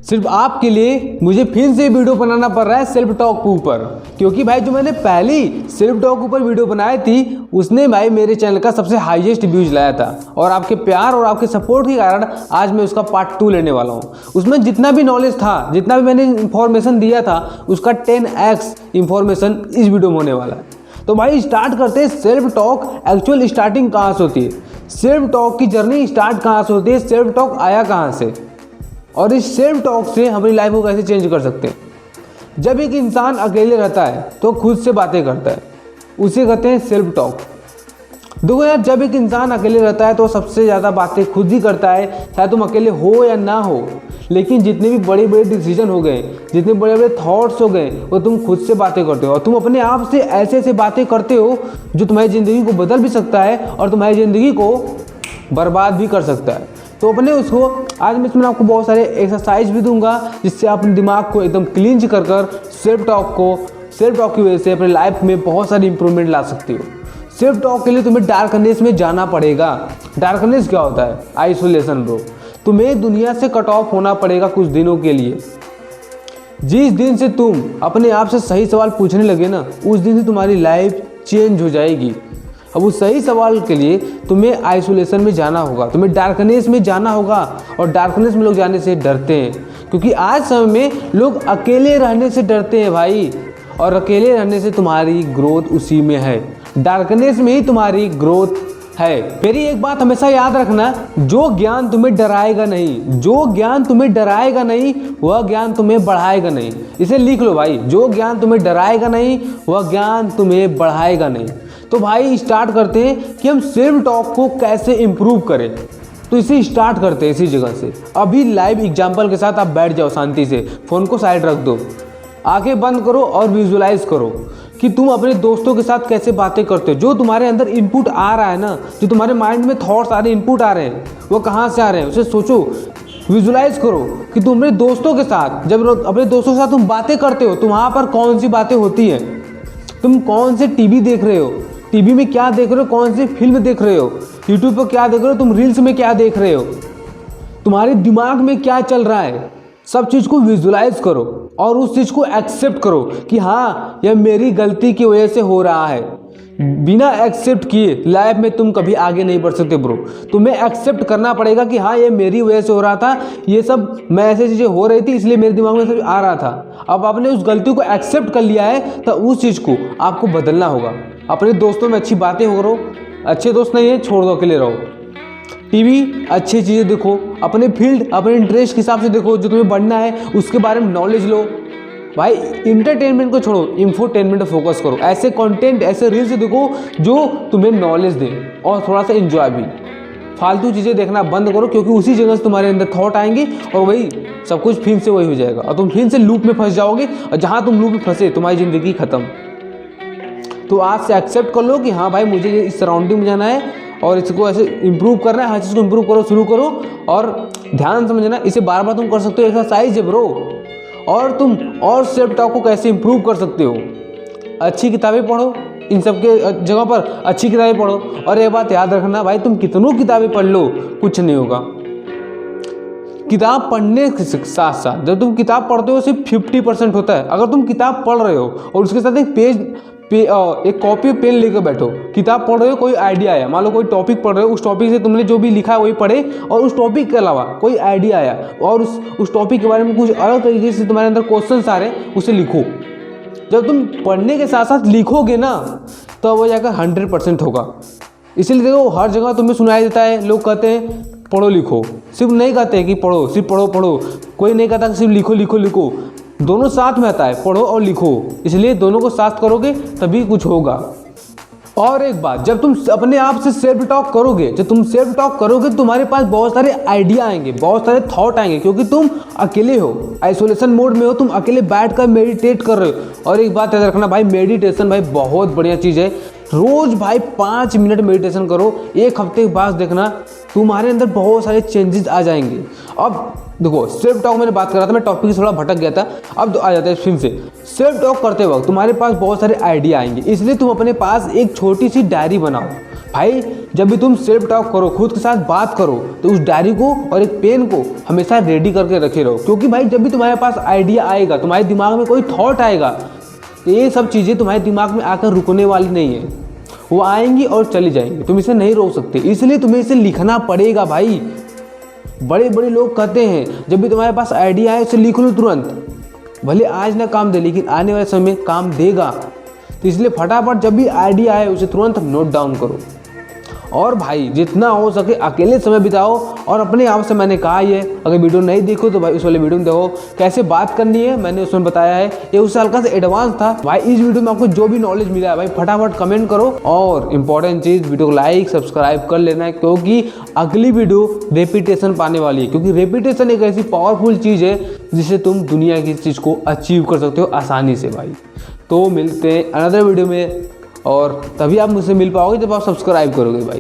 सिर्फ आपके लिए मुझे फिर से वीडियो बनाना पड़ रहा है सेल्फ टॉक के ऊपर, क्योंकि भाई जो मैंने पहली सेल्फ टॉक के ऊपर वीडियो बनाई थी उसने भाई मेरे चैनल का सबसे हाईएस्ट व्यूज लाया था, और आपके प्यार और आपके सपोर्ट के कारण आज मैं उसका पार्ट 2 लेने वाला हूँ। उसमें जितना भी नॉलेज था, जितना भी मैंने इंफॉर्मेशन दिया था, उसका 10x इंफॉर्मेशन इस वीडियो में होने वाला है। तो भाई स्टार्ट करते हैं सेल्फ टॉक। एक्चुअल स्टार्टिंग कहाँ से होती है, सेल्फ टॉक की जर्नी स्टार्ट कहाँ से होती है, सेल्फ टॉक आया कहाँ से, और इस सेल्फ टॉक से अपनी लाइफ को कैसे चेंज कर सकते हैं। जब एक इंसान अकेले रहता है तो खुद से बातें करता है, उसे कहते हैं सेल्फ टॉक। देखो यार, जब एक इंसान अकेले रहता है तो सबसे ज़्यादा बातें खुद ही करता है, चाहे तुम अकेले हो या ना हो। लेकिन जितने भी बड़े बड़े डिसीजन हो गए, जितने बड़े बड़े थॉट्स हो गए, वो तुम खुद से बातें करते हो, और तुम अपने आप से ऐसे ऐसे बातें करते हो जो तुम्हारी ज़िंदगी को बदल भी सकता है और तुम्हारी ज़िंदगी को बर्बाद भी कर सकता है। तो अपने उसको आज मैं इसमें आपको बहुत सारे एक्सरसाइज भी दूंगा, जिससे आप अपने दिमाग को एकदम क्लींज कर सेल्फ टॉक की वजह से अपने लाइफ में बहुत सारी इंप्रूवमेंट ला सकते हो। सेल्फ टॉक के लिए तुम्हें डार्कनेस में जाना पड़ेगा। डार्कनेस क्या होता है? Isolation bro. तुम्हें दुनिया से कट ऑफ होना पड़ेगा कुछ दिनों के लिए। जिस दिन से तुम अपने आप से सही सवाल पूछने लगे ना, उस दिन से तुम्हारी लाइफ चेंज हो जाएगी। अब उस सही सवाल के लिए तुम्हें आइसोलेशन में जाना होगा, तुम्हें डार्कनेस में जाना होगा, और डार्कनेस में लोग जाने से डरते हैं, क्योंकि आज समय में लोग अकेले रहने से डरते हैं भाई, और अकेले रहने से तुम्हारी ग्रोथ उसी में है, डार्कनेस में ही तुम्हारी ग्रोथ है। मेरी एक बात हमेशा याद रखना, जो ज्ञान तुम्हें डराएगा नहीं, जो ज्ञान तुम्हें डराएगा नहीं, वह ज्ञान तुम्हें बढ़ाएगा नहीं। इसे लिख लो भाई, जो ज्ञान तुम्हें डराएगा नहीं, वह ज्ञान तुम्हें बढ़ाएगा नहीं। तो भाई स्टार्ट करते हैं कि हम सेल्फ टॉक को कैसे इम्प्रूव करें। तो इसे स्टार्ट करते हैं इसी जगह से। अभी लाइव एग्जाम्पल के साथ आप बैठ जाओ शांति से, फ़ोन को साइड रख दो, आंखें बंद करो और विजुलाइज करो कि तुम अपने दोस्तों के साथ कैसे बातें करते हो। जो तुम्हारे अंदर इनपुट आ रहा है ना, जो तुम्हारे माइंड में थॉट्स आ रहे हैं, इनपुट आ रहे हैं, वो कहाँ से आ रहे हैं उसे सोचो, विजुलाइज करो कि तुम अपने दोस्तों के साथ, जब अपने दोस्तों के साथ तुम बातें करते हो तो वहाँ पर कौन सी बातें होती हैं। तुम कौन से टीवी देख रहे हो, टीवी में क्या देख रहे हो, कौन सी फिल्म देख रहे हो, यूट्यूब पर क्या देख रहे हो, तुम रील्स में क्या देख रहे हो, तुम्हारे दिमाग में क्या चल रहा है। सब चीज़ को विजुलाइज करो और उस चीज़ को एक्सेप्ट करो कि हाँ, यह मेरी गलती की वजह से हो रहा है। बिना एक्सेप्ट किए लाइफ में तुम कभी आगे नहीं बढ़ सकते ब्रो। तुम्हें एक्सेप्ट करना पड़ेगा कि हाँ, ये मेरी वजह से हो रहा था, ये सब मैं ऐसी चीज़ें हो रही थी इसलिए मेरे दिमाग में सब आ रहा था। अब आपने उस गलती को एक्सेप्ट कर लिया है तो उस चीज़ को आपको बदलना होगा। अपने दोस्तों में अच्छी बातें करो, अच्छे दोस्त नहीं है छोड़ दो, अकेले रहो। टीवी अच्छी चीज़ें देखो, अपने फील्ड अपने इंटरेस्ट के हिसाब से देखो, जो तुम्हें बढ़ना है उसके बारे में नॉलेज लो। भाई इंटरटेनमेंट को छोड़ो, इंफोटेनमेंट पर फोकस करो। ऐसे कंटेंट, ऐसे रील्स देखो जो तुम्हें नॉलेज दे और थोड़ा सा एंजॉय भी। फालतू चीज़ें देखना बंद करो, क्योंकि उसी जगह से तुम्हारे अंदर थॉट आएंगे और वही सब कुछ फिर से वही हो जाएगा और तुम फिर से लूप में फंस जाओगे, और जहाँ तुम लूप में फंसे तुम्हारी ज़िंदगी खत्म। तो आज से एक्सेप्ट कर लो कि हाँ भाई, मुझे इस सराउंडिंग में जाना है और इसको ऐसे इंप्रूव करना है। हर चीज़ को इंप्रूव करो, शुरू करो और ध्यान समझना। इसे बार बार तुम कर सकते हो, एक्सरसाइज है ब्रो। और तुम और सेल्फ टॉक को कैसे इंप्रूव कर सकते हो, अच्छी किताबें पढ़ो, इन सब के जगह पर अच्छी किताबें पढ़ो। और ये बात याद रखना भाई, तुम कितनों किताबें पढ़ लो कुछ नहीं होगा। किताब पढ़ने के साथ साथ जब तुम किताब पढ़ते हो सिर्फ 50% होता है। अगर तुम किताब पढ़ रहे हो और उसके साथ एक कॉपी पेन लेकर बैठो, किताब पढ़ रहे हो, कोई आइडिया आया, मान लो कोई टॉपिक पढ़ रहे हो, उस टॉपिक से तुमने जो भी लिखा है वही पढ़े, और उस टॉपिक के अलावा कोई आइडिया आया और उस टॉपिक के बारे में कुछ अलग तरीके से तुम्हारे अंदर क्वेश्चंस आ रहे हैं, उसे लिखो। जब तुम पढ़ने के साथ साथ लिखोगे ना, तो वो जाकर 100% होगा। इसीलिए देखो, हर जगह तुम्हें सुनाई देता है, लोग कहते हैं पढ़ो लिखो। सिर्फ नहीं कहते कि पढ़ो, सिर्फ पढ़ो, कोई नहीं कहता कि सिर्फ लिखो। दोनों साथ में आता है, पढ़ो और लिखो। इसलिए दोनों को साथ करोगे तभी कुछ होगा। और एक बात, जब तुम अपने आप से सेल्फ टॉक करोगे, तुम्हारे पास बहुत सारे आइडिया आएंगे, बहुत सारे थॉट आएंगे, क्योंकि तुम अकेले हो, आइसोलेशन मोड में हो, तुम अकेले बैठकर मेडिटेट कर रहे हो। और एक बात याद रखना भाई, मेडिटेशन भाई बहुत बढ़िया चीज़ है। रोज भाई 5 मिनट मेडिटेशन करो, 1 हफ्ते के बाद देखना तुम्हारे अंदर बहुत सारे चेंजेस आ जाएंगे। अब देखो सेल्फ टॉक मैंने बात कर रहा था, मैं टॉपिक से थोड़ा भटक गया था, अब तो आ जाता है फिर से। सेल्फ टॉक करते वक्त तुम्हारे पास बहुत सारे आइडिया आएंगे, इसलिए तुम अपने पास एक छोटी सी डायरी बनाओ। भाई जब भी तुम सेल्फ टॉक करो, खुद के साथ बात करो, तो उस डायरी को और एक पेन को हमेशा रेडी करके रखे रहो, क्योंकि भाई जब भी तुम्हारे पास आइडिया आएगा, तुम्हारे दिमाग में कोई थॉट आएगा, तो ये सब चीज़ें तुम्हारे दिमाग में आकर रुकने वाली नहीं है, वो आएंगी और चली जाएंगी, तुम इसे नहीं रोक सकते, इसलिए तुम्हें इसे लिखना पड़ेगा। भाई बड़े बड़े लोग कहते हैं जब भी तुम्हारे पास आइडिया है उसे लिख लो तुरंत, भले आज ना काम दे लेकिन आने वाले समय में काम देगा। तो इसलिए फटाफट जब भी आइडिया आए उसे तुरंत नोट डाउन करो। और भाई जितना हो सके अकेले समय बिताओ, और अपने आप से मैंने कहा ही है, अगर वीडियो नहीं देखो तो भाई उस वाले वीडियो में देखो कैसे बात करनी है, मैंने उसमें बताया है, ये उससे हल्का से एडवांस था। भाई इस वीडियो में आपको जो भी नॉलेज मिला है भाई फटाफट कमेंट करो, और इंपॉर्टेंट चीज़ वीडियो को लाइक सब्सक्राइब कर लेना है, क्योंकि अगली वीडियो रेपिटेशन पाने वाली है, क्योंकि रेपिटेशन एक ऐसी पावरफुल चीज़ है जिससे तुम दुनिया की चीज़ को अचीव कर सकते हो आसानी से। भाई तो मिलते हैं अनदर वीडियो में, और तभी आप मुझसे मिल पाओगे जब आप सब्सक्राइब करोगे भाई।